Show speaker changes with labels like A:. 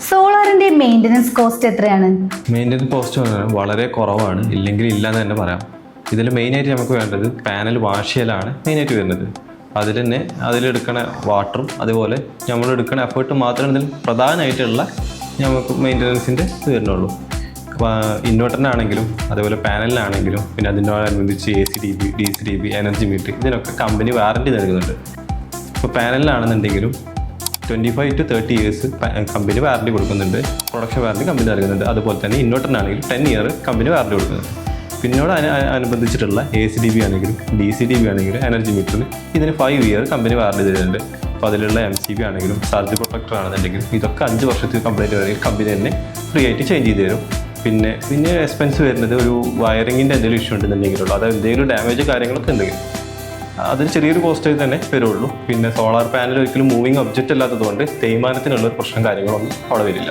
A: സോളാറിന്റെ maintenance cost എത്രയാണ്?
B: Maintenance cost വളരെ കുറവാണ്, ഇല്ലെങ്കിൽ ഇല്ലാന്ന് തന്നെ പറയാം. ഇതിൽ മെയിനായിട്ട് നമുക്ക് വേണ്ടത് പാനൽ വാഷ് ചെയ്യലാണ് മെയിനായിട്ട് വരുന്നത്. അതിൽ തന്നെ അതിലെടുക്കണ വാട്ടറും അതുപോലെ നമ്മൾ എടുക്കുന്ന എഫേർട്ട് മാത്രമേ ഇതിൽ പ്രധാനമായിട്ടുള്ള നമുക്ക് മെയിൻ്റനൻസിൻ്റെ ഇത് വരുന്നുള്ളൂ. ഇൻവെർട്ടറിനാണെങ്കിലും അതുപോലെ പാനലിനാണെങ്കിലും പിന്നെ അതിനോടനുബന്ധിച്ച് ACDB, DCDB, എനർജി മീറ്റർ ഇതിനൊക്കെ കമ്പനി വാറണ്ടി നൽകുന്നുണ്ട്. ഇപ്പോൾ പാനലിനാണെന്നുണ്ടെങ്കിലും 25 to 30 years കമ്പനി വാറണ്ടി കൊടുക്കുന്നുണ്ട്, പ്രൊഡക്ഷൻ വാറണ്ടി കമ്പനി നൽകുന്നുണ്ട്. അതുപോലെ തന്നെ ഇൻവെർട്ടറിനാണെങ്കിൽ 10 year കമ്പനി വാറണ്ടി കൊടുക്കുന്നുണ്ട്. പിന്നോട് അനുബന്ധിച്ചിട്ടുള്ള ACDB ആണെങ്കിലും DCDB ആണെങ്കിലും എനർജി മീറ്ററിൽ ഇതിന് 5 year കമ്പനി വാറണ്ടി തരുന്നുണ്ട്. അപ്പോൾ അതിലുള്ള MCB ആണെങ്കിലും ചാർജ് പ്രൊട്ടക്ടർ ആണെന്നുണ്ടെങ്കിലും ഇതൊക്കെ 5 വർഷത്തിൽ കംപ്ലൈൻറ്റ് വരെയും കമ്പനി തന്നെ ഫ്രീ ആയിട്ട് ചേഞ്ച് ചെയ്ത് തരും. പിന്നെ എക്സ്പെൻസ് വരുന്നത് ഒരു വയറിങ്ങിൻ്റെ എന്തെങ്കിലും ഇഷ്യൂ ഉണ്ടെന്നുണ്ടെങ്കിലുള്ളൂ, അത് എന്തെങ്കിലും ഡാമേജ് കാര്യങ്ങളൊക്കെ ഉണ്ടെങ്കിൽ അതിന് ചെറിയൊരു കോസ്റ്റ് തന്നെ വരുള്ളൂ. പിന്നെ സോളാർ പാനൽ ഒരിക്കലും മൂവിങ് ഒബ്ജക്റ്റ് അല്ലാത്തതുകൊണ്ട് തേയ്മാനത്തിനുള്ള പ്രശ്നം കാര്യങ്ങളൊന്നും അവിടെ വരില്ല.